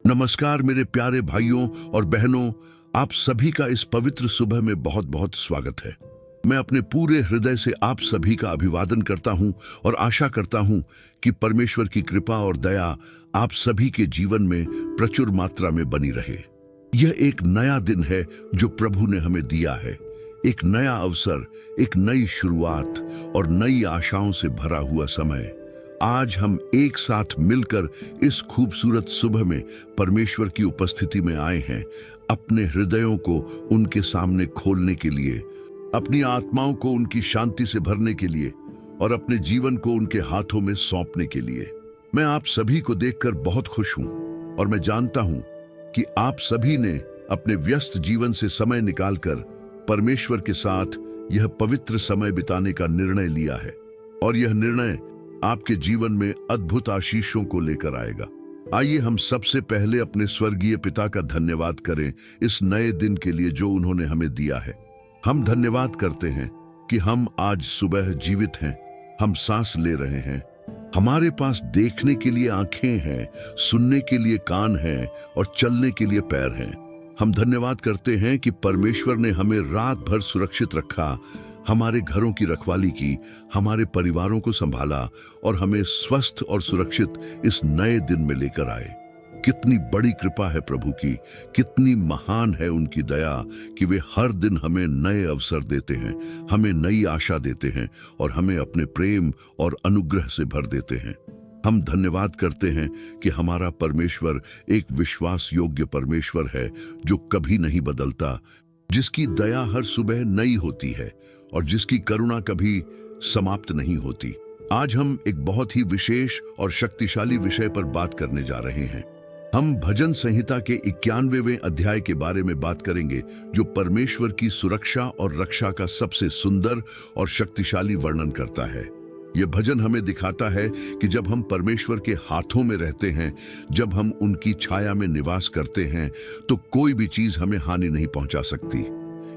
नमस्कार मेरे प्यारे भाइयों और बहनों, आप सभी का इस पवित्र सुबह में बहुत बहुत स्वागत है। मैं अपने पूरे हृदय से आप सभी का अभिवादन करता हूं और आशा करता हूं कि परमेश्वर की कृपा और दया आप सभी के जीवन में प्रचुर मात्रा में बनी रहे। यह एक नया दिन है जो प्रभु ने हमें दिया है, एक नया अवसर, एक नई शुरुआत और नई आशाओं से भरा हुआ समय। आज हम एक साथ मिलकर इस खूबसूरत सुबह में परमेश्वर की उपस्थिति में आए हैं, अपने हृदयों को उनके सामने खोलने के लिए, अपनी आत्माओं को उनकी शांति से भरने के लिए और अपने जीवन को उनके हाथों में सौंपने के लिए। मैं आप सभी को देखकर बहुत खुश हूं और मैं जानता हूं कि आप सभी ने अपने व्यस्त जीवन से समय निकालकर परमेश्वर के साथ यह पवित्र समय बिताने का निर्णय लिया है और यह निर्णय आपके जीवन में अद्भुत आशीषों को लेकर आएगा। आइए हम सबसे पहले अपने स्वर्गीय पिता का धन्यवाद करें इस नए दिन के लिए जो उन्होंने हमें दिया है। हम धन्यवाद करते हैं कि हम आज सुबह जीवित हैं, हम सांस ले रहे हैं, हमारे पास देखने के लिए आंखें हैं, सुनने के लिए कान हैं और चलने के लिए पैर हैं। हम धन्यवाद करते हैं कि परमेश्वर ने हमें रात भर सुरक्षित रखा, हमारे घरों की रखवाली की, हमारे परिवारों को संभाला और हमें स्वस्थ और सुरक्षित इस नए दिन में लेकर आए। कितनी बड़ी कृपा है प्रभु की, कितनी महान है उनकी दया कि वे हर दिन हमें नए अवसर देते हैं, हमें नई आशा देते हैं और हमें अपने प्रेम और अनुग्रह से भर देते हैं। हम धन्यवाद करते हैं कि हमारा परमेश्वर एक विश्वास योग्य परमेश्वर है जो कभी नहीं बदलता, जिसकी दया हर सुबह नई होती है और जिसकी करुणा कभी समाप्त नहीं होती। आज हम एक बहुत ही विशेष और शक्तिशाली विषय पर बात करने जा रहे हैं। हम भजन संहिता के 91वें अध्याय के बारे में बात करेंगे जो परमेश्वर की सुरक्षा और रक्षा का सबसे सुंदर और शक्तिशाली वर्णन करता है। यह भजन हमें दिखाता है कि जब हम परमेश्वर के हाथों में रहते हैं, जब हम उनकी छाया में निवास करते हैं, तो कोई भी चीज हमें हानि नहीं पहुंचा सकती।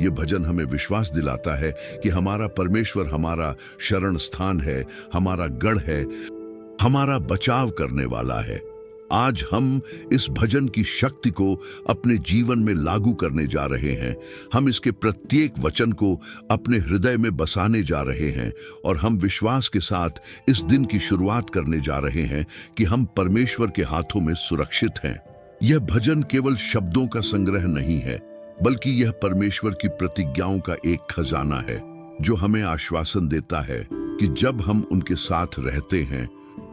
यह भजन हमें विश्वास दिलाता है कि हमारा परमेश्वर हमारा शरण स्थान है, हमारा गढ़ है, हमारा बचाव करने वाला है। आज हम इस भजन की शक्ति को अपने जीवन में लागू करने जा रहे हैं। हम इसके प्रत्येक वचन को अपने हृदय में बसाने जा रहे हैं और हम विश्वास के साथ इस दिन की शुरुआत करने जा रहे हैं कि हम परमेश्वर के हाथों में सुरक्षित हैं। यह भजन केवल शब्दों का संग्रह नहीं है, बल्कि यह परमेश्वर की प्रतिज्ञाओं का एक खजाना है जो हमें आश्वासन देता है कि जब हम उनके साथ रहते हैं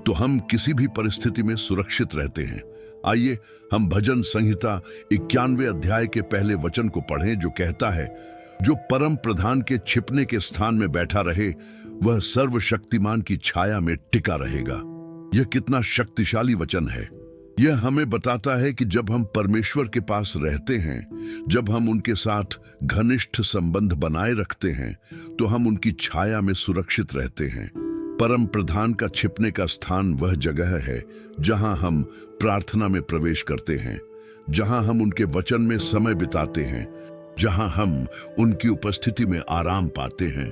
तो हम किसी भी परिस्थिति में सुरक्षित रहते हैं। आइए हम भजन संहिता 91वें अध्याय के पहले वचन को पढ़ें जो कहता है, जो परम प्रधान के छिपने के स्थान में बैठा रहे वह सर्वशक्तिमान की छाया में टिका रहेगा। यह कितना शक्तिशाली वचन है। यह हमें बताता है कि जब हम परमेश्वर के पास रहते हैं, जब हम उनके साथ घनिष्ठ संबंध बनाए रखते हैं, तो हम उनकी छाया में सुरक्षित रहते हैं। परम प्रधान का छिपने का स्थान वह जगह है जहां हम प्रार्थना में प्रवेश करते हैं, जहां हम उनके वचन में समय बिताते हैं, जहां हम उनकी उपस्थिति में आराम पाते हैं।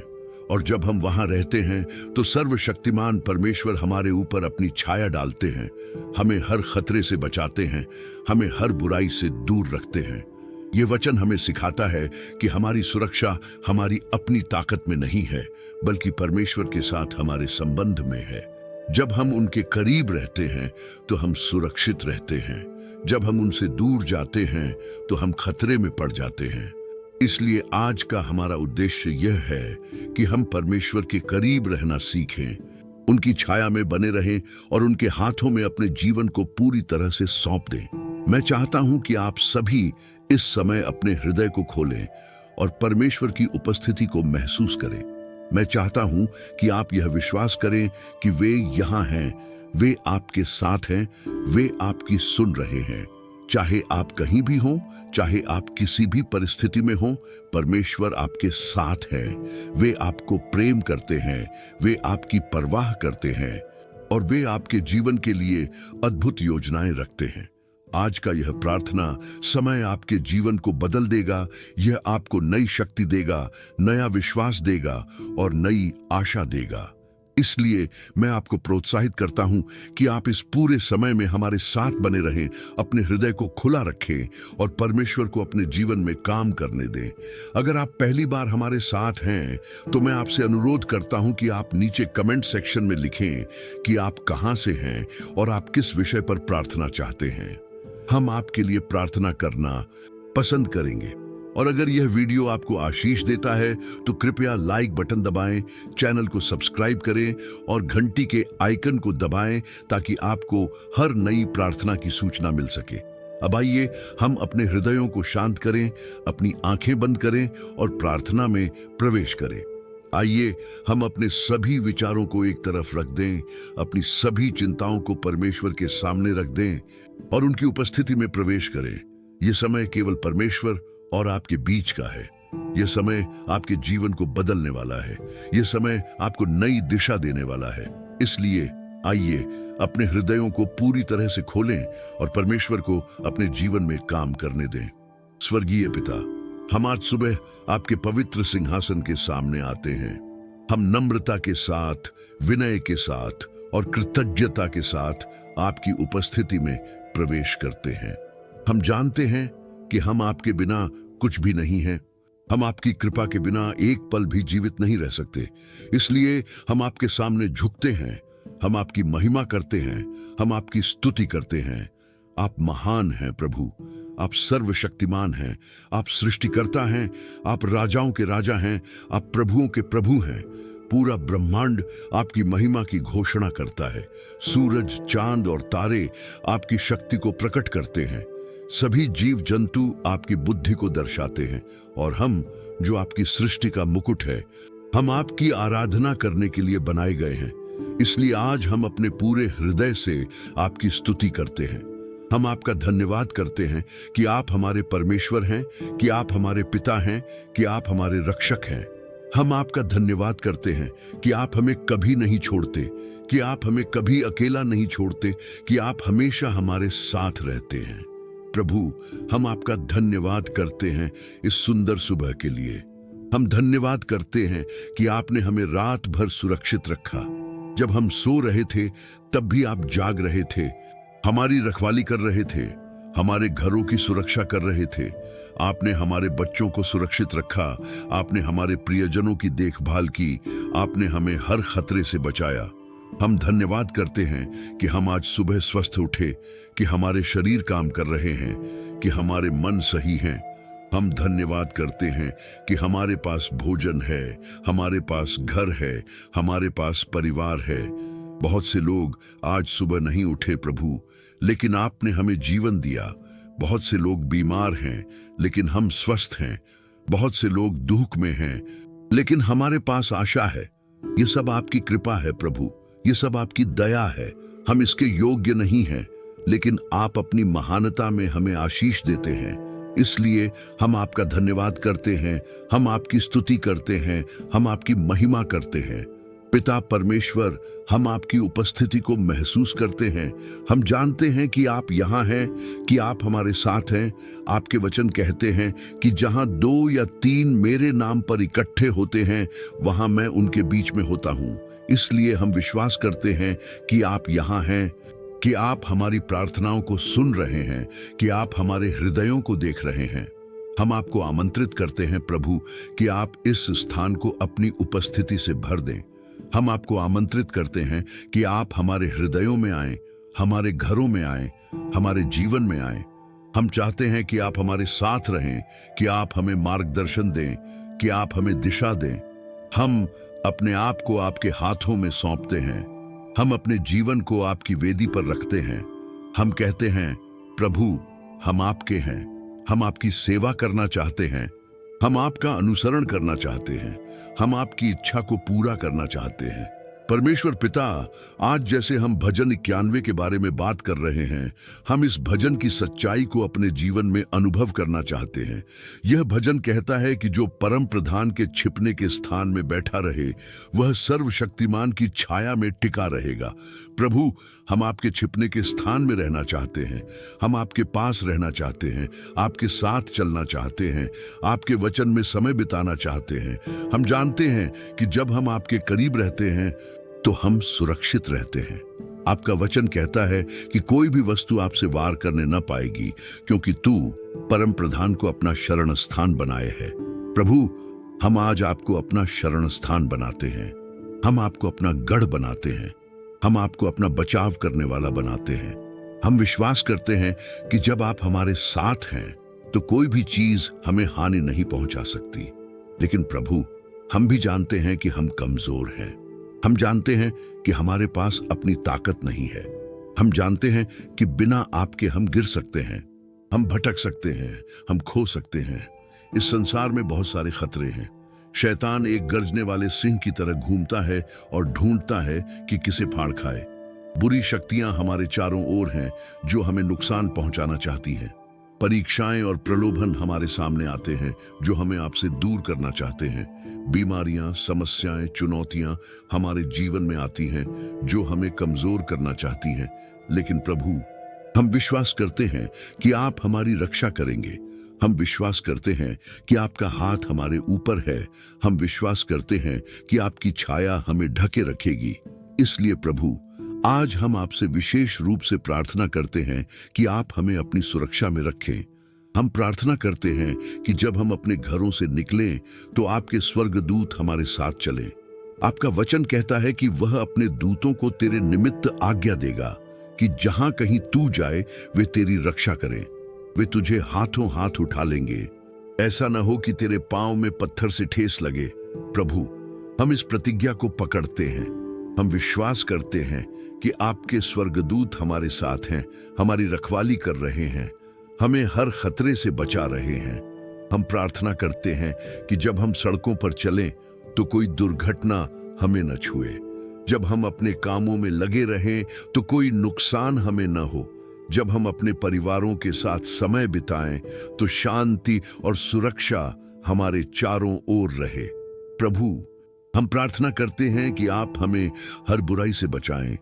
और जब हम वहां रहते हैं तो सर्वशक्तिमान परमेश्वर हमारे ऊपर अपनी छाया डालते हैं, हमें हर खतरे से बचाते हैं, हमें हर बुराई से दूर रखते हैं। ये वचन हमें सिखाता है कि हमारी सुरक्षा हमारी अपनी ताकत में नहीं है, बल्कि परमेश्वर के साथ हमारे संबंध में है। जब हम उनके करीब रहते हैं तो हम सुरक्षित रहते हैं, जब हम उनसे दूर जाते हैं तो हम खतरे में पड़ जाते हैं। इसलिए आज का हमारा उद्देश्य यह है कि हम परमेश्वर के करीब रहना सीखें, उनकी छाया में बने रहें और उनके हाथों में अपने जीवन को पूरी तरह से सौंप दें। मैं चाहता हूं कि आप सभी इस समय अपने हृदय को खोलें और परमेश्वर की उपस्थिति को महसूस करें। मैं चाहता हूं कि आप यह विश्वास करें कि वे यहाँ हैं, वे आपके साथ हैं, वे आपकी सुन रहे हैं। चाहे आप कहीं भी हों, चाहे आप किसी भी परिस्थिति में हों, परमेश्वर आपके साथ है। वे आपको प्रेम करते हैं, वे आपकी परवाह करते हैं और वे आपके जीवन के लिए अद्भुत योजनाएं रखते हैं। आज का यह प्रार्थना समय आपके जीवन को बदल देगा। यह आपको नई शक्ति देगा, नया विश्वास देगा और नई आशा देगा। इसलिए मैं आपको प्रोत्साहित करता हूं कि आप इस पूरे समय में हमारे साथ बने रहें, अपने हृदय को खुला रखें और परमेश्वर को अपने जीवन में काम करने दें। अगर आप पहली बार हमारे साथ हैं तो मैं आपसे अनुरोध करता हूं कि आप नीचे कमेंट सेक्शन में लिखें कि आप कहां से हैं और आप किस विषय पर प्रार्थना चाहते हैं। हम आपके लिए प्रार्थना करना पसंद करेंगे। और अगर यह वीडियो आपको आशीष देता है तो कृपया लाइक बटन दबाएं, चैनल को सब्सक्राइब करें और घंटी के आइकन को दबाएं ताकि आपको हर नई प्रार्थना की सूचना मिल सके। अब आइए हम अपने हृदयों को शांत करें, अपनी आंखें बंद करें और प्रार्थना में प्रवेश करें। आइए हम अपने सभी विचारों को एक तरफ रख दें, अपनी सभी चिंताओं को परमेश्वर के सामने रख दें और उनकी उपस्थिति में प्रवेश करें। यह समय केवल परमेश्वर और आपके बीच का है। यह समय आपके जीवन को बदलने वाला है। यह समय आपको नई दिशा देने वाला है। इसलिए आइए अपने हृदयों को पूरी तरह से खोलें और परमेश्वर को अपने जीवन में काम करने दें। स्वर्गीय पिता, हम आज सुबह आपके पवित्र सिंहासन के सामने आते हैं। हम नम्रता के साथ, विनय के साथ और कृतज्ञता के साथ आपकी उपस्थिति में प्रवेश करते हैं। हम जानते हैं कि हम आपके बिना कुछ भी नहीं हैं। हम आपकी कृपा के बिना एक पल भी जीवित नहीं रह सकते। इसलिए हम आपके सामने झुकते हैं, हम आपकी महिमा करते हैं, हम आपकी स्तुति करते हैं। आप महान हैं प्रभु, आप सर्वशक्तिमान हैं, आप सृष्टिकर्ता हैं, आप राजाओं के राजा हैं, आप प्रभुओं के प्रभु हैं। पूरा ब्रह्मांड आपकी महिमा की घोषणा करता है। सूरज, चांद और तारे आपकी शक्ति को प्रकट करते हैं। सभी जीव जंतु आपकी बुद्धि को दर्शाते हैं और हम, जो आपकी सृष्टि का मुकुट है, हम आपकी आराधना करने के लिए बनाए गए हैं। इसलिए आज हम अपने पूरे हृदय से आपकी स्तुति करते हैं। हम आपका धन्यवाद करते हैं कि आप हमारे परमेश्वर हैं, कि आप हमारे पिता हैं, कि आप हमारे रक्षक हैं। हम आपका धन्यवाद करते हैं कि आप हमें कभी नहीं छोड़ते, कि आप हमें कभी अकेला नहीं छोड़ते, कि आप हमेशा हमारे साथ रहते हैं। प्रभु, हम आपका धन्यवाद करते हैं इस सुंदर सुबह के लिए। हम धन्यवाद करते हैं कि आपने हमें रात भर सुरक्षित रखा। जब हम सो रहे थे तब भी आप जाग रहे थे, हमारी रखवाली कर रहे थे, हमारे घरों की सुरक्षा कर रहे थे। आपने हमारे बच्चों को सुरक्षित रखा, आपने हमारे प्रियजनों की देखभाल की, आपने हमें हर खतरे से बचाया। हम धन्यवाद करते हैं कि हम आज सुबह स्वस्थ उठे, कि हमारे शरीर काम कर रहे हैं, कि हमारे मन सही हैं। हम धन्यवाद करते हैं कि हमारे पास भोजन है, हमारे पास घर है, हमारे पास परिवार है। बहुत से लोग आज सुबह नहीं उठे प्रभु, लेकिन आपने हमें जीवन दिया। बहुत से लोग बीमार हैं, लेकिन हम स्वस्थ हैं। बहुत से लोग दुख में हैं, लेकिन हमारे पास आशा है। ये सब आपकी कृपा है प्रभु, ये सब आपकी दया है। हम इसके योग्य नहीं हैं, लेकिन आप अपनी महानता में हमें आशीष देते हैं। इसलिए हम आपका धन्यवाद करते हैं, हम आपकी स्तुति करते हैं, हम आपकी महिमा करते हैं। पिता परमेश्वर, हम आपकी उपस्थिति को महसूस करते हैं। हम जानते हैं कि आप यहाँ हैं, कि आप हमारे साथ हैं। आपके वचन कहते हैं कि जहाँ 2 या 3 मेरे नाम पर इकट्ठे होते हैं, वहाँ मैं उनके बीच में होता हूँ। इसलिए हम विश्वास करते हैं कि आप यहाँ हैं, कि आप हमारी प्रार्थनाओं को सुन रहे हैं, कि आप हमारे हृदयों को देख रहे हैं। हम आपको आमंत्रित करते हैं प्रभु कि आप इस स्थान को अपनी उपस्थिति से भर दें। हम आपको आमंत्रित करते हैं कि आप हमारे हृदयों में आएं, हमारे घरों में आएं, हमारे जीवन में आएं। हम चाहते हैं कि आप हमारे साथ रहें, कि आप हमें मार्गदर्शन दें, कि आप हमें दिशा दें। हम अपने आप को आपके हाथों में सौंपते हैं। हम अपने जीवन को आपकी वेदी पर रखते हैं। हम कहते हैं प्रभु, हम आपके हैं, हम आपकी सेवा करना चाहते हैं, हम आपका अनुसरण करना चाहते हैं, हम आपकी इच्छा को पूरा करना चाहते हैं। परमेश्वर पिता, आज जैसे हम भजन 91 के बारे में बात कर रहे हैं, हम इस भजन की सच्चाई को अपने जीवन में अनुभव करना चाहते हैं। यह भजन कहता है कि जो परम प्रधान के छिपने के स्थान में बैठा रहे, वह सर्वशक्तिमान की छाया में टिका रहेगा। प्रभु, हम आपके छिपने के स्थान में रहना चाहते हैं, हम आपके पास रहना चाहते हैं, आपके साथ चलना चाहते हैं, आपके वचन में समय बिताना चाहते हैं। हम जानते हैं कि जब हम आपके करीब रहते हैं तो हम सुरक्षित रहते हैं। आपका वचन कहता है कि कोई भी वस्तु आपसे वार करने न पाएगी, क्योंकि तू परम प्रधान को अपना शरण स्थान बनाए है। प्रभु, हम आज आपको अपना शरण स्थान बनाते हैं। हम आपको अपना गढ़ बनाते हैं। हम आपको अपना बचाव करने वाला बनाते हैं। हम विश्वास करते हैं कि जब आप हमारे साथ हैं तो कोई भी चीज हमें हानि नहीं पहुंचा सकती। लेकिन प्रभु, हम भी जानते हैं कि हम कमजोर हैं। हम जानते हैं कि हमारे पास अपनी ताकत नहीं है। हम जानते हैं कि बिना आपके हम गिर सकते हैं, हम भटक सकते हैं, हम खो सकते हैं। इस संसार में बहुत सारे खतरे हैं। शैतान एक गरजने वाले सिंह की तरह घूमता है और ढूंढता है कि किसे फाड़ खाए। बुरी शक्तियां हमारे चारों ओर हैं जो हमें नुकसान पहुंचाना चाहती हैं। परीक्षाएं और प्रलोभन हमारे सामने आते हैं जो हमें आपसे दूर करना चाहते हैं। बीमारियां, समस्याएं, चुनौतियां हमारे जीवन में आती हैं जो हमें कमजोर करना चाहती हैं। लेकिन प्रभु, हम विश्वास करते हैं कि आप हमारी रक्षा करेंगे। हम विश्वास करते हैं कि आपका हाथ हमारे ऊपर है। हम विश्वास करते हैं कि आपकी छाया हमें ढके रखेगी। इसलिए प्रभु, आज हम आपसे विशेष रूप से प्रार्थना करते हैं कि आप हमें अपनी सुरक्षा में रखें। हम प्रार्थना करते हैं कि जब हम अपने घरों से निकलें तो आपके स्वर्गदूत हमारे साथ चलें। आपका वचन कहता है कि वह अपने दूतों को तेरे निमित्त आज्ञा देगा कि जहां कहीं तू जाए वे तेरी रक्षा करें। वे तुझे हाथों हाथ उठा लेंगे। ऐसा न हो कि तेरे पांव में पत्थर से ठेस लगे। प्रभु, हम इस प्रतिज्ञा को पकड़ते हैं। हम विश्वास करते हैं कि आपके स्वर्गदूत हमारे साथ हैं, हमारी रखवाली कर रहे हैं, हमें हर खतरे से बचा रहे हैं। हम प्रार्थना करते हैं कि जब हम सड़कों पर चलें तो कोई दुर्घटना हमें न छुए। जब हम अपने कामों में लगे रहें तो कोई नुकसान हमें न हो। जब हम अपने परिवारों के साथ समय बिताएं तो शांति और सुरक्षा हमारे चारों ओर रहे। प्रभु, हम प्रार्थना करते हैं कि आप हमें हर बुराई से बचाएं।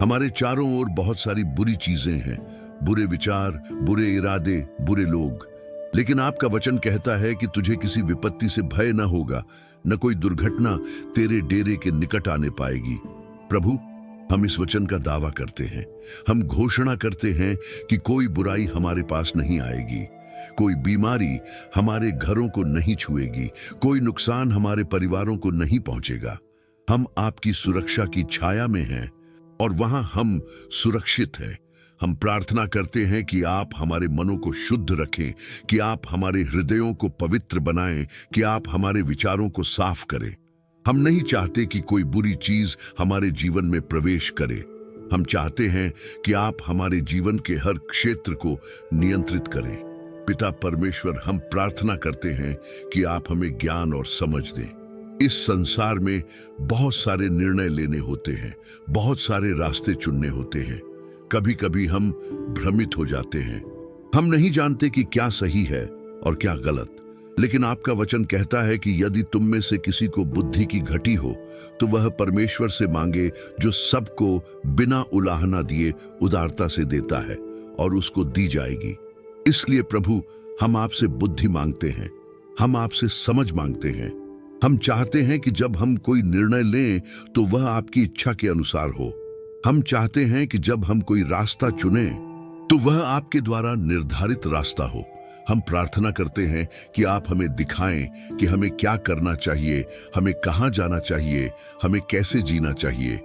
हमारे चारों ओर बहुत सारी बुरी चीजें हैं, बुरे विचार, बुरे इरादे, बुरे लोग। लेकिन आपका वचन कहता है कि तुझे किसी विपत्ति से भय न होगा, न कोई दुर्घटना तेरे डेरे के निकट आने पाएगी। प्रभु, हम इस वचन का दावा करते हैं। हम घोषणा करते हैं कि कोई बुराई हमारे पास नहीं आएगी, कोई बीमारी हमारे घरों को नहीं छुएगी, कोई नुकसान हमारे परिवारों को नहीं पहुंचेगा। हम आपकी सुरक्षा की छाया में हैं और वहां हम सुरक्षित हैं। हम प्रार्थना करते हैं कि आप हमारे मनों को शुद्ध रखें, कि आप हमारे हृदयों को पवित्र बनाएं, कि आप हमारे विचारों को साफ करें। हम नहीं चाहते कि कोई बुरी चीज हमारे जीवन में प्रवेश करे। हम चाहते हैं कि आप हमारे जीवन के हर क्षेत्र को नियंत्रित करें। पिता परमेश्वर, हम प्रार्थना करते हैं कि आप हमें ज्ञान और समझ दें। इस संसार में बहुत सारे निर्णय लेने होते हैं, बहुत सारे रास्ते चुनने होते हैं। कभी कभी हम भ्रमित हो जाते हैं। हम नहीं जानते कि क्या सही है और क्या गलत। लेकिन आपका वचन कहता है कि यदि तुम में से किसी को बुद्धि की घटी हो तो वह परमेश्वर से मांगे, जो सबको बिना उलाहना दिए उदारता से देता है, और उसको दी जाएगी। इसलिए प्रभु, हम आपसे बुद्धि मांगते हैं, हम आपसे समझ मांगते हैं। हम चाहते हैं कि जब हम कोई निर्णय लें तो वह आपकी इच्छा के अनुसार हो। हम चाहते हैं कि जब हम कोई रास्ता चुने तो वह आपके द्वारा निर्धारित रास्ता हो। हम प्रार्थना करते हैं कि आप हमें दिखाएं कि हमें क्या करना चाहिए, हमें कहां जाना चाहिए, हमें कैसे जीना चाहिए।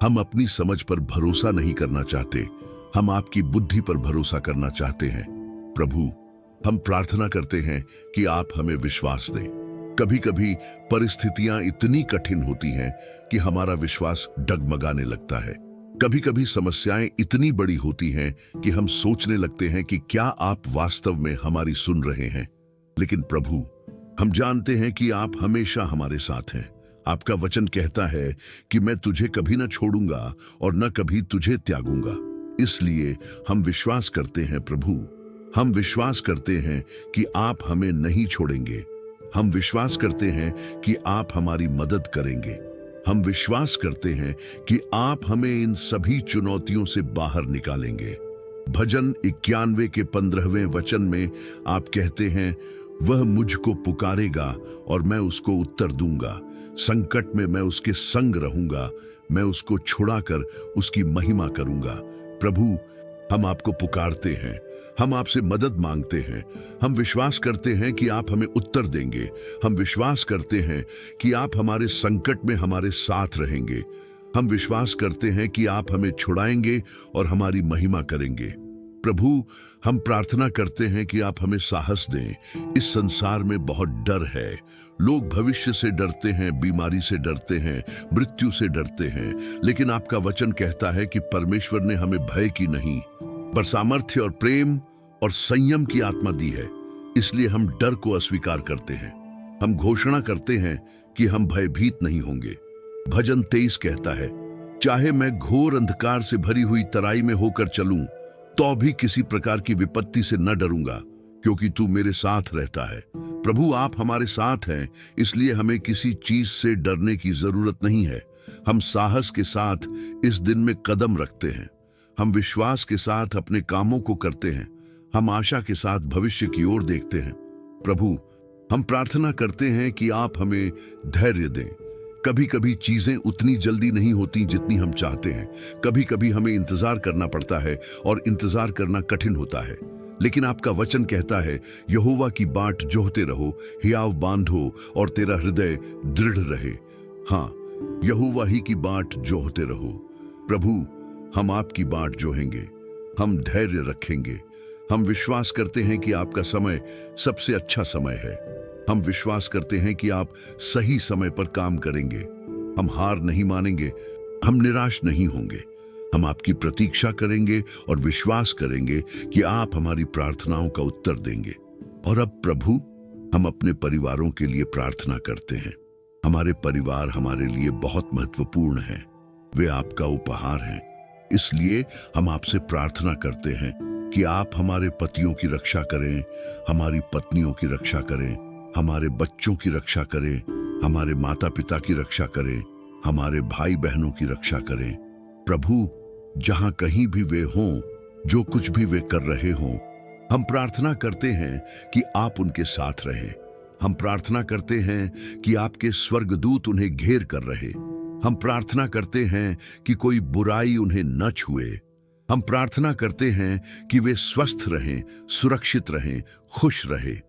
हम अपनी समझ पर भरोसा नहीं करना चाहते, हम आपकी बुद्धि पर भरोसा करना चाहते हैं। प्रभु, हम प्रार्थना करते हैं कि आप हमें विश्वास दें। कभी कभी परिस्थितियां इतनी कठिन होती हैं कि हमारा विश्वास डगमगाने लगता है। कभी कभी समस्याएं इतनी बड़ी होती हैं कि हम सोचने लगते हैं कि क्या आप वास्तव में हमारी सुन रहे हैं। लेकिन प्रभु, हम जानते हैं कि आप हमेशा हमारे साथ हैं। आपका वचन कहता है कि मैं तुझे कभी न छोड़ूंगा और न कभी तुझे त्यागूंगा। इसलिए हम विश्वास करते हैं प्रभु, हम विश्वास करते हैं कि आप हमें नहीं छोड़ेंगे। हम विश्वास करते हैं कि आप हमारी मदद करेंगे। हम विश्वास करते हैं कि आप हमें इन सभी चुनौतियों से बाहर निकालेंगे। भजन 91 के 15वें वचन में आप कहते हैं, वह मुझको पुकारेगा और मैं उसको उत्तर दूंगा। संकट में मैं उसके संग रहूंगा, मैं उसको छुड़ाकर उसकी महिमा करूंगा। प्रभु, हम आपको पुकारते हैं, हम आपसे मदद मांगते हैं। हम विश्वास करते हैं कि आप हमें उत्तर देंगे। हम विश्वास करते हैं कि आप हमारे संकट में हमारे साथ रहेंगे। हम विश्वास करते हैं कि आप हमें छुड़ाएंगे और हमारी महिमा करेंगे। प्रभु, हम प्रार्थना करते हैं कि आप हमें साहस दें। इस संसार में बहुत डर है। लोग भविष्य से डरते हैं, बीमारी से डरते हैं, मृत्यु से डरते हैं, लेकिन आपका वचन कहता है कि परमेश्वर ने हमें भय की नहीं, पर सामर्थ्य और प्रेम और संयम की आत्मा दी है। इसलिए हम डर को अस्वीकार करते हैं। हम घोषणा करते हैं कि हम भयभीत नहीं होंगे। भजन 23 कहता है, चाहे मैं घोर अंधकार से भरी हुई तराई में होकर चलूं, तो भी किसी प्रकार की विपत्ति से न डरूंगा, क्योंकि तू मेरे साथ रहता है। प्रभु, आप हमारे साथ हैं, इसलिए हमें किसी चीज से डरने की जरूरत नहीं है। हम साहस के साथ इस दिन में कदम रखते हैं। हम विश्वास के साथ अपने कामों को करते हैं। हम आशा के साथ भविष्य की ओर देखते हैं। प्रभु, हम प्रार्थना करते हैं कि आप हमें धैर्य दें। कभी कभी चीजें उतनी जल्दी नहीं होती जितनी हम चाहते हैं। कभी कभी हमें इंतजार करना पड़ता है और इंतजार करना कठिन होता है, लेकिन आपका वचन कहता है, यहोवा की बाट जोहते रहो, हियाव बांधो और तेरा हृदय दृढ़ रहे। हाँ, यहोवा ही की बाट जोहते रहो। प्रभु, हम आपकी बाट जोहेंगे। हम धैर्य रखेंगे। हम विश्वास करते हैं कि आपका समय सबसे अच्छा समय है। हम विश्वास करते हैं कि आप सही समय पर काम करेंगे। हम हार नहीं मानेंगे, हम निराश नहीं होंगे। हम आपकी प्रतीक्षा करेंगे और विश्वास करेंगे कि आप हमारी प्रार्थनाओं का उत्तर देंगे। और अब प्रभु, हम अपने परिवारों के लिए प्रार्थना करते हैं। हमारे परिवार हमारे लिए बहुत महत्वपूर्ण हैं। वे आपका उपहार हैं। इसलिए हम आपसे प्रार्थना करते हैं कि आप हमारे पतियों की रक्षा करें, हमारी पत्नियों की रक्षा करें, हमारे बच्चों की रक्षा करें, हमारे माता पिता की रक्षा करें, हमारे भाई बहनों की रक्षा करें। प्रभु, जहां कहीं भी वे हों, जो कुछ भी वे कर रहे हों, हम प्रार्थना करते हैं कि आप उनके साथ रहें। हम प्रार्थना करते हैं कि आपके स्वर्गदूत उन्हें घेर कर रहे। हम प्रार्थना करते हैं कि कोई बुराई उन्हें न छुए। हम प्रार्थना करते हैं कि वे स्वस्थ रहें, सुरक्षित रहें, खुश रहें।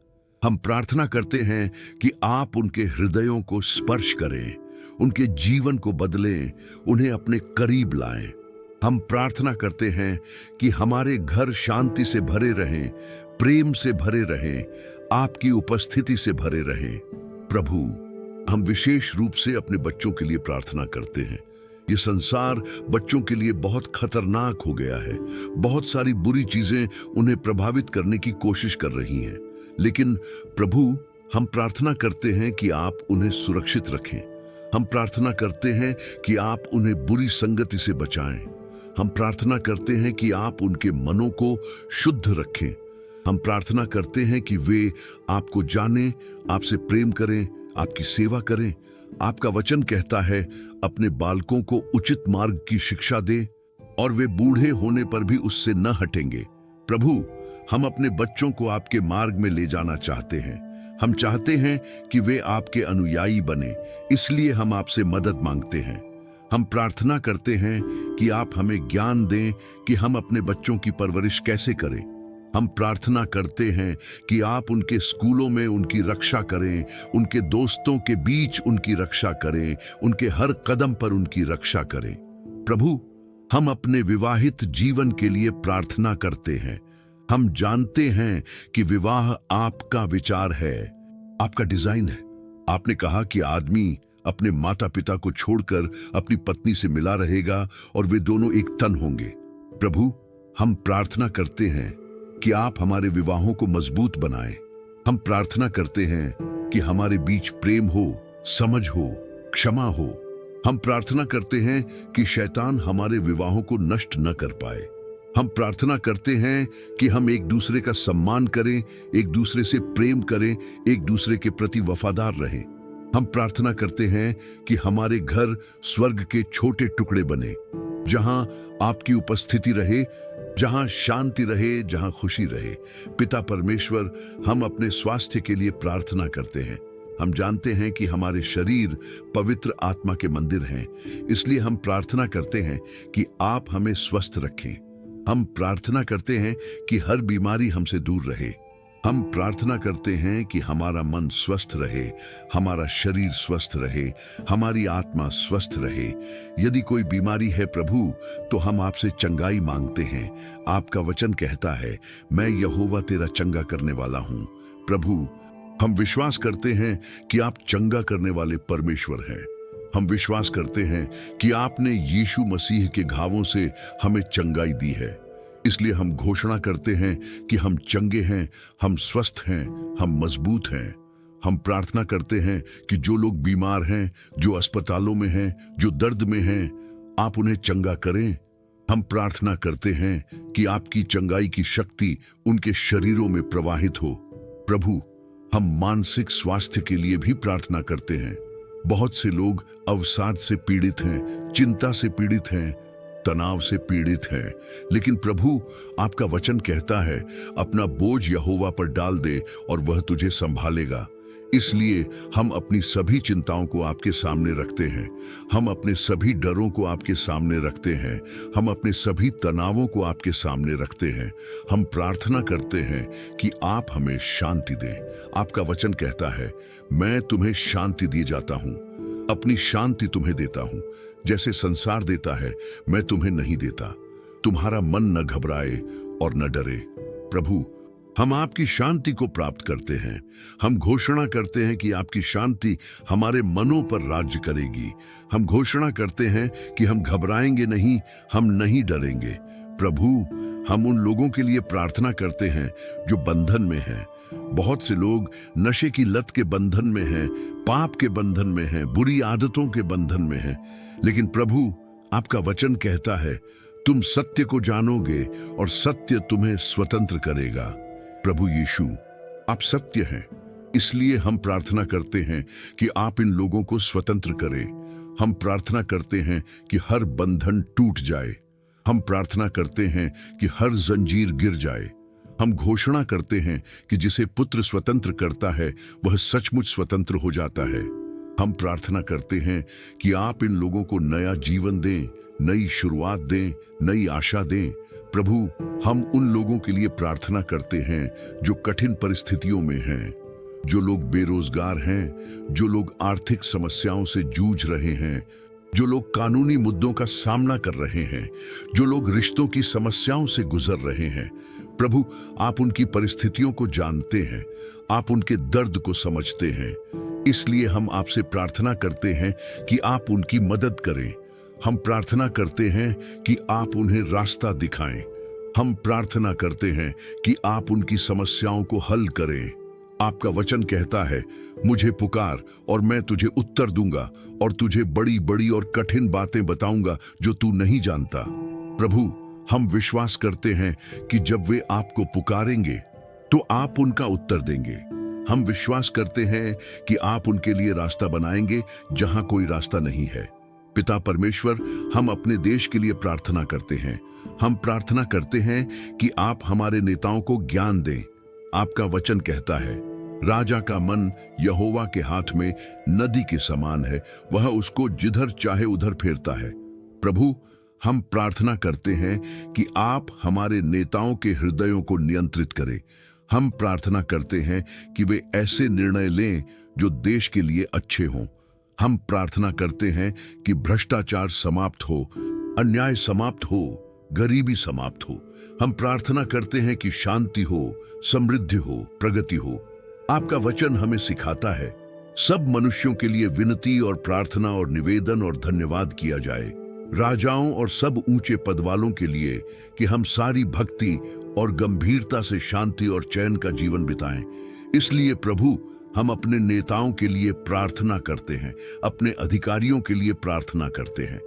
हम प्रार्थना करते हैं कि आप उनके हृदयों को स्पर्श करें, उनके जीवन को बदलें, उन्हें अपने करीब लाएं। हम प्रार्थना करते हैं कि हमारे घर शांति से भरे रहें, प्रेम से भरे रहें, आपकी उपस्थिति से भरे रहें। प्रभु, हम विशेष रूप से अपने बच्चों के लिए प्रार्थना करते हैं। ये संसार बच्चों के लिए बहुत खतरनाक हो गया है। बहुत सारी बुरी चीजें उन्हें प्रभावित करने की कोशिश कर रही हैं। लेकिन प्रभु, हम प्रार्थना करते हैं कि आप उन्हें सुरक्षित रखें। हम प्रार्थना करते हैं कि आप उन्हें बुरी संगति से बचाएं। हम प्रार्थना करते हैं कि आप उनके मनों को शुद्ध रखें। हम प्रार्थना करते हैं कि वे आपको जानें, आपसे प्रेम करें, आपकी सेवा करें। आपका वचन कहता है, अपने बालकों को उचित मार्ग की शिक्षा दे और वे बूढ़े होने पर भी उससे न हटेंगे। प्रभु, हम अपने बच्चों को आपके मार्ग में ले जाना चाहते हैं। हम चाहते हैं कि वे आपके अनुयायी बने, इसलिए हम आपसे मदद मांगते हैं। हम प्रार्थना करते हैं कि आप हमें ज्ञान दें कि हम अपने बच्चों की परवरिश कैसे करें। हम प्रार्थना करते हैं कि आप उनके स्कूलों में उनकी रक्षा करें, उनके दोस्तों के बीच उनकी रक्षा करें, उनके हर कदम पर उनकी रक्षा करें। प्रभु, हम अपने विवाहित जीवन के लिए प्रार्थना करते हैं। हम जानते हैं कि विवाह आपका विचार है, आपका डिजाइन है। आपने कहा कि आदमी अपने माता पिता को छोड़कर अपनी पत्नी से मिला रहेगा और वे दोनों एक तन होंगे। प्रभु, हम प्रार्थना करते हैं कि आप हमारे विवाहों को मजबूत बनाएं। हम प्रार्थना करते हैं कि हमारे बीच प्रेम हो, समझ हो, क्षमा हो। हम प्रार्थना करते हैं कि शैतान हमारे विवाहों को नष्ट न कर पाए। हम प्रार्थना करते हैं कि हम एक दूसरे का सम्मान करें, एक दूसरे से प्रेम करें, एक दूसरे के प्रति वफादार रहें। हम प्रार्थना करते हैं कि हमारे घर स्वर्ग के छोटे टुकड़े बने, जहां आपकी उपस्थिति रहे, जहां शांति रहे, जहां खुशी रहे। पिता परमेश्वर, हम अपने स्वास्थ्य के लिए प्रार्थना करते हैं। हम जानते हैं कि हमारे शरीर पवित्र आत्मा के मंदिर हैं, इसलिए हम प्रार्थना करते हैं कि आप हमें स्वस्थ रखें। हम प्रार्थना करते हैं कि हर बीमारी हमसे दूर रहे। हम प्रार्थना करते हैं कि हमारा मन स्वस्थ रहे, हमारा शरीर स्वस्थ रहे, हमारी आत्मा स्वस्थ रहे। यदि कोई बीमारी है प्रभु, तो हम आपसे चंगाई मांगते हैं। आपका वचन कहता है, मैं यहोवा तेरा चंगा करने वाला हूँ। प्रभु, हम विश्वास करते हैं कि आप चंगा करने वाले परमेश्वर हैं। हम विश्वास करते हैं कि आपने यीशु मसीह के घावों से हमें चंगाई दी है। इसलिए हम घोषणा करते हैं कि हम चंगे हैं, हम स्वस्थ हैं, हम मजबूत हैं। हम प्रार्थना करते हैं कि जो लोग बीमार हैं, जो अस्पतालों में हैं, जो दर्द में हैं, आप उन्हें चंगा करें। हम प्रार्थना करते हैं कि आपकी चंगाई की शक्ति उनके शरीरों में प्रवाहित हो। प्रभु, हम मानसिक स्वास्थ्य के लिए भी प्रार्थना करते हैं। बहुत से लोग अवसाद से पीड़ित हैं, चिंता से पीड़ित हैं, तनाव से पीड़ित हैं। लेकिन प्रभु, आपका वचन कहता है, अपना बोझ यहोवा पर डाल दे और वह तुझे संभालेगा। इसलिए हम अपनी सभी चिंताओं को आपके सामने रखते हैं। हम अपने सभी डरों को आपके सामने रखते हैं। हम अपने सभी तनावों को आपके सामने रखते हैं। हम प्रार्थना करते हैं कि आप हमें शांति दें। आपका वचन कहता है, मैं तुम्हें शांति दिए जाता हूँ, अपनी शांति तुम्हें देता हूँ। जैसे संसार देता है, मैं तुम्हें नहीं देता। तुम्हारा मन न घबराए और न डरे। प्रभु, हम आपकी शांति को प्राप्त करते हैं। हम घोषणा करते हैं कि आपकी शांति हमारे मनों पर राज्य करेगी। हम घोषणा करते हैं कि हम घबराएंगे नहीं, हम नहीं डरेंगे। प्रभु, हम उन लोगों के लिए प्रार्थना करते हैं जो बंधन में हैं। बहुत से लोग नशे की लत के बंधन में हैं, पाप के बंधन में हैं, बुरी आदतों के बंधन में हैं। लेकिन प्रभु, आपका वचन कहता है, तुम सत्य को जानोगे और सत्य तुम्हें स्वतंत्र करेगा। प्रभु यीशु, आप सत्य हैं, इसलिए हम प्रार्थना करते हैं कि आप इन लोगों को स्वतंत्र करें। हम प्रार्थना करते हैं कि हर बंधन टूट जाए। हम प्रार्थना करते हैं कि हर जंजीर गिर जाए। हम घोषणा करते हैं कि जिसे पुत्र स्वतंत्र करता है, वह सचमुच स्वतंत्र हो जाता है। हम प्रार्थना करते हैं कि आप इन लोगों को नया जीवन दें, नई शुरुआत दें, नई आशा दें। प्रभु, हम उन लोगों के लिए प्रार्थना करते हैं जो कठिन परिस्थितियों में हैं, जो लोग बेरोजगार हैं, जो लोग आर्थिक समस्याओं से जूझ रहे हैं, जो लोग कानूनी मुद्दों का सामना कर रहे हैं, जो लोग रिश्तों की समस्याओं से गुजर रहे हैं। प्रभु, आप उनकी परिस्थितियों को जानते हैं, आप उनके दर्द को समझते हैं। इसलिए हम आपसे प्रार्थना करते हैं कि आप उनकी मदद करें। हम प्रार्थना करते हैं कि आप उन्हें रास्ता दिखाएं। हम प्रार्थना करते हैं कि आप उनकी समस्याओं को हल करें। आपका वचन कहता है, मुझे पुकार और मैं तुझे उत्तर दूंगा और तुझे बड़ी बड़ी और कठिन बातें बताऊंगा जो तू नहीं जानता। प्रभु, हम विश्वास करते हैं कि जब वे आपको पुकारेंगे तो आप उनका उत्तर देंगे। हम विश्वास करते हैं कि आप उनके लिए रास्ता बनाएंगे जहां कोई रास्ता नहीं है। पिता परमेश्वर, हम अपने देश के लिए प्रार्थना करते हैं। हम प्रार्थना करते हैं कि आप हमारे नेताओं को ज्ञान दें। आपका वचन कहता है, राजा का मन यहोवा के हाथ में नदी के समान है, वह उसको जिधर चाहे उधर फेरता है। प्रभु, हम प्रार्थना करते हैं कि आप हमारे नेताओं के हृदयों को नियंत्रित करें। हम प्रार्थना करते हैं कि वे ऐसे निर्णय लें जो देश के लिए अच्छे हों। हम प्रार्थना करते हैं कि भ्रष्टाचार समाप्त हो, अन्याय समाप्त हो, गरीबी समाप्त हो। हम प्रार्थना करते हैं कि शांति हो, समृद्धि हो, प्रगति हो। आपका वचन हमें सिखाता है, सब मनुष्यों के लिए विनती और प्रार्थना और निवेदन और धन्यवाद किया जाए, राजाओं और सब ऊंचे पद वालों के लिए, कि हम सारी भक्ति और गंभीरता से शांति और चैन का जीवन बिताएं। इसलिए प्रभु, हम अपने नेताओं के लिए प्रार्थना करते हैं, अपने अधिकारियों के लिए प्रार्थना करते हैं।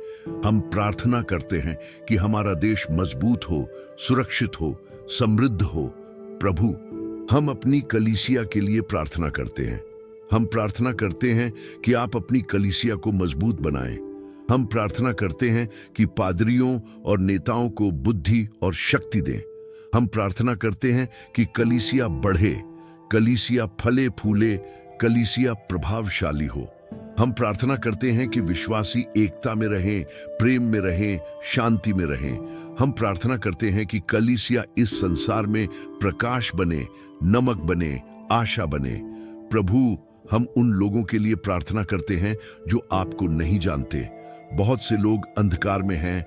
हम प्रार्थना करते हैं कि हमारा देश मजबूत हो, सुरक्षित हो, समृद्ध हो। प्रभु, हम अपनी कलीसिया के लिए प्रार्थना करते हैं। हम प्रार्थना करते हैं कि आप अपनी कलीसिया को मजबूत बनाएं। हम प्रार्थना करते हैं कि पादरियों और नेताओं को बुद्धि और शक्ति दें। हम प्रार्थना करते हैं कि कलीसिया बढ़े, कलीसिया फले फूले, कलीसिया प्रभावशाली हो। हम प्रार्थना करते हैं कि विश्वासी एकता में रहें, प्रेम में रहें, शांति में रहें। हम प्रार्थना करते हैं कि कलीसिया इस संसार में प्रकाश बने, नमक बने, आशा बने। प्रभु, हम उन लोगों के लिए प्रार्थना करते हैं जो आपको नहीं जानते। बहुत से लोग अंधकार में हैं,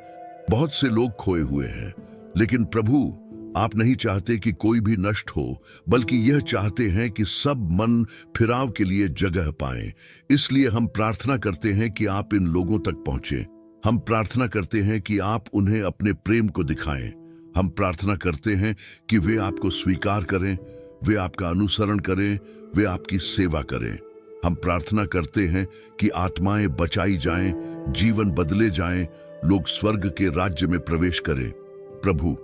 बहुत से लोग खोए हुए हैं, लेकिन प्रभु, आप नहीं चाहते कि कोई भी नष्ट हो, बल्कि यह चाहते हैं कि सब मन फिराव के लिए जगह पाएं। इसलिए हम प्रार्थना करते हैं कि आप इन लोगों तक पहुंचें। हम प्रार्थना करते हैं कि आप उन्हें अपने प्रेम को दिखाएं। हम प्रार्थना करते हैं कि वे आपको स्वीकार करें, वे आपका अनुसरण करें, वे आपकी सेवा करें। हम प्रार्थना करते हैं कि आत्माएं बचाई जाएं, जीवन बदले जाएं, लोग स्वर्ग के राज्य में प्रवेश करें। प्रभु,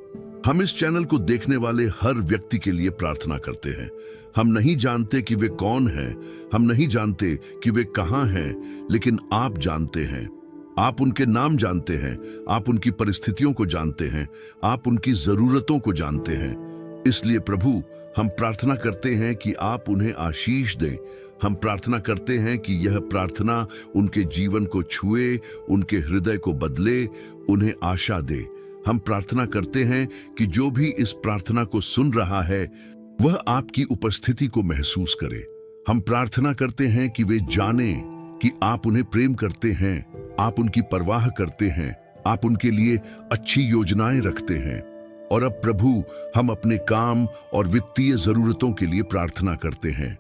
हम इस चैनल को देखने वाले हर व्यक्ति के लिए प्रार्थना करते हैं। हम नहीं जानते कि वे कौन हैं, हम नहीं जानते कि वे कहां हैं, लेकिन आप जानते हैं। आप उनके नाम जानते हैं, आप उनकी परिस्थितियों को जानते हैं, आप उनकी जरूरतों को जानते हैं। इसलिए प्रभु, हम प्रार्थना करते हैं कि आप उन्हें आशीष दें। हम प्रार्थना करते हैं कि यह प्रार्थना उनके जीवन को छुए, उनके हृदय को बदले, उन्हें आशा दे। हम प्रार्थना करते हैं कि जो भी इस प्रार्थना को सुन रहा है, वह आपकी उपस्थिति को महसूस करे। हम प्रार्थना करते हैं कि वे जाने कि आप उन्हें प्रेम करते हैं, आप उनकी परवाह करते हैं, आप उनके लिए अच्छी योजनाएं रखते हैं। और अब प्रभु, हम अपने काम और वित्तीय जरूरतों के लिए प्रार्थना करते हैं।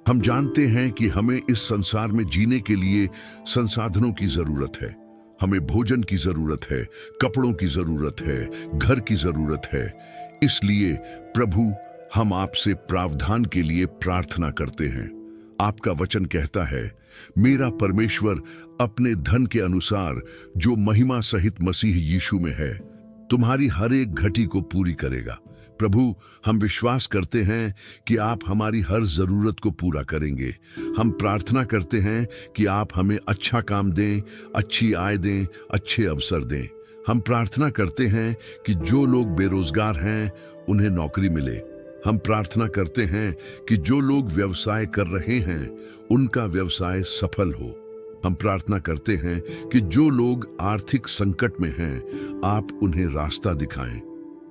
हम जानते हैं कि हमें इस संसार में जीने के लिए संसाधनों की जरूरत है। हमें भोजन की जरूरत है, कपड़ों की जरूरत है, घर की जरूरत है। इसलिए प्रभु, हम आपसे प्रावधान के लिए प्रार्थना करते हैं। आपका वचन कहता है, मेरा परमेश्वर अपने धन के अनुसार जो महिमा सहित मसीह यीशु में है, तुम्हारी हर एक घटी को पूरी करेगा। प्रभु, हम विश्वास करते हैं कि आप हमारी हर जरूरत को पूरा करेंगे। हम प्रार्थना करते हैं कि आप हमें अच्छा काम दें, अच्छी आय दें, अच्छे अवसर दें। हम प्रार्थना करते हैं कि जो लोग बेरोजगार हैं, उन्हें नौकरी मिले। हम प्रार्थना करते हैं कि जो लोग व्यवसाय कर रहे हैं, उनका व्यवसाय सफल हो। हम प्रार्थना करते हैं कि जो लोग आर्थिक संकट में हैं, आप उन्हें रास्ता दिखाएं।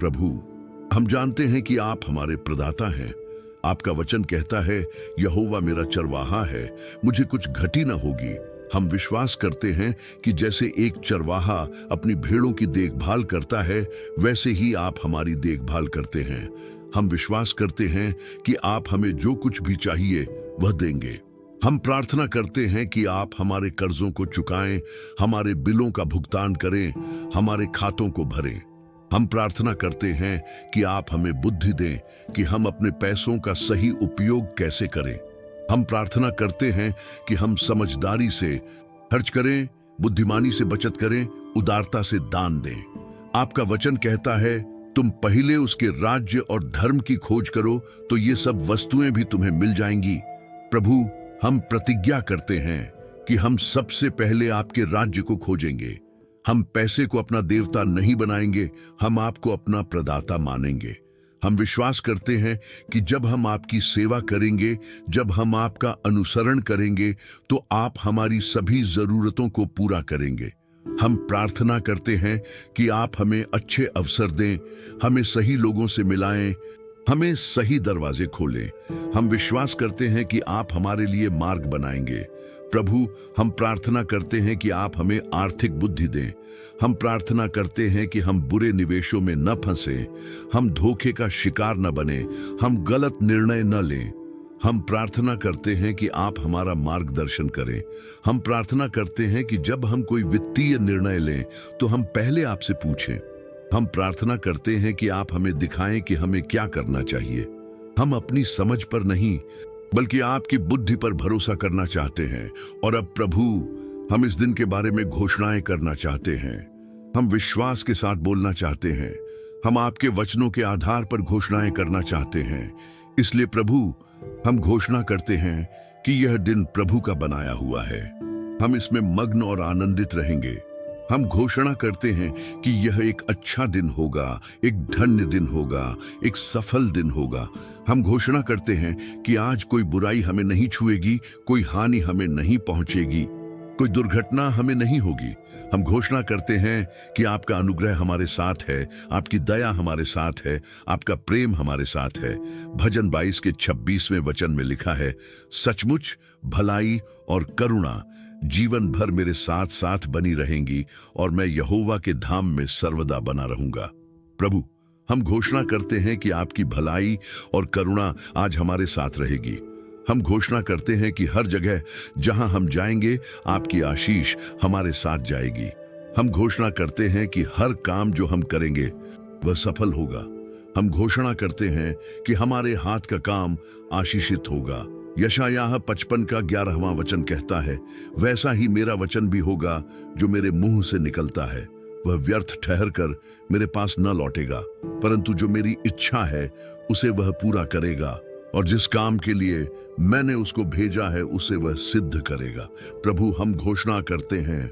प्रभु, हम जानते हैं कि आप हमारे प्रदाता हैं। आपका वचन कहता है, यहोवा मेरा चरवाहा है, मुझे कुछ घटी न होगी। हम विश्वास करते हैं कि जैसे एक चरवाहा अपनी भेड़ों की देखभाल करता है, वैसे ही आप हमारी देखभाल करते हैं। हम विश्वास करते हैं कि आप हमें जो कुछ भी चाहिए वह देंगे। हम प्रार्थना करते हैं कि आप हमारे कर्जों को चुकाएं, हमारे बिलों का भुगतान करें, हमारे खातों को भरें। हम प्रार्थना करते हैं कि आप हमें बुद्धि दें कि हम अपने पैसों का सही उपयोग कैसे करें। हम प्रार्थना करते हैं कि हम समझदारी से खर्च करें, बुद्धिमानी से बचत करें, उदारता से दान दें। आपका वचन कहता है, तुम पहले उसके राज्य और धर्म की खोज करो तो ये सब वस्तुएं भी तुम्हें मिल जाएंगी। प्रभु, हम प्रतिज्ञा करते हैं कि हम सबसे पहले आपके राज्य को खोजेंगे। हम पैसे को अपना देवता नहीं बनाएंगे, हम आपको अपना प्रदाता मानेंगे। हम विश्वास करते हैं कि जब हम आपकी सेवा करेंगे, जब हम आपका अनुसरण करेंगे, तो आप हमारी सभी जरूरतों को पूरा करेंगे। हम प्रार्थना करते हैं कि आप हमें अच्छे अवसर दें, हमें सही लोगों से मिलाएं, हमें सही दरवाजे खोलें। हम विश्वास करते हैं कि आप हमारे लिए मार्ग बनाएंगे। प्रभु, हम प्रार्थना करते हैं कि आप हमें आर्थिक बुद्धि दें। हम प्रार्थना करते हैं कि हम बुरे निवेशों में न फंसें, हम धोखे का शिकार न बने, हम गलत निर्णय न लें। हम प्रार्थना करते हैं कि आप हमारा मार्गदर्शन करें। हम प्रार्थना करते हैं कि जब हम कोई वित्तीय निर्णय लें तो हम पहले आपसे पूछें। हम प्रार्थना करते हैं कि आप हमें दिखाएं कि हमें क्या करना चाहिए। हम अपनी समझ पर नहीं, बल्कि आपकी बुद्धि पर भरोसा करना चाहते हैं। और अब प्रभु, हम इस दिन के बारे में घोषणाएं करना चाहते हैं। हम विश्वास के साथ बोलना चाहते हैं। हम आपके वचनों के आधार पर घोषणाएं करना चाहते हैं। इसलिए प्रभु, हम घोषणा करते हैं कि यह दिन प्रभु का बनाया हुआ है। हम इसमें मग्न और आनंदित रहेंगे। हम घोषणा करते हैं कि यह एक अच्छा दिन होगा, एक धन्य दिन होगा, एक सफल दिन होगा। हम घोषणा करते हैं कि आज कोई बुराई हमें नहीं छुएगी, कोई हानि हमें नहीं पहुंचेगी, कोई दुर्घटना हमें नहीं होगी। हम घोषणा करते हैं कि आपका अनुग्रह हमारे साथ है, आपकी दया हमारे साथ है, आपका प्रेम हमारे साथ है। भजन 22 के 26वें वचन में लिखा है, सचमुच भलाई और करुणा जीवन भर मेरे साथ साथ बनी रहेंगी और मैं यहोवा के धाम में सर्वदा बना रहूंगा। प्रभु, हम घोषणा करते हैं कि आपकी भलाई और करुणा आज हमारे साथ रहेगी। हम घोषणा करते हैं कि हर जगह जहां हम जाएंगे आपकी आशीष हमारे साथ जाएगी। हम घोषणा करते हैं कि हर काम जो हम करेंगे वह सफल होगा। हम घोषणा करते हैं कि हमारे हाथ का काम आशीषित होगा। यशायाह 55 का 11वां वचन कहता है, वैसा ही मेरा वचन भी होगा जो मेरे मुंह से निकलता है, वह व्यर्थ ठहर कर मेरे पास न लौटेगा, परंतु जो मेरी इच्छा है उसे वह पूरा करेगा और जिस काम के लिए मैंने उसको भेजा है उसे वह सिद्ध करेगा। प्रभु, हम घोषणा करते हैं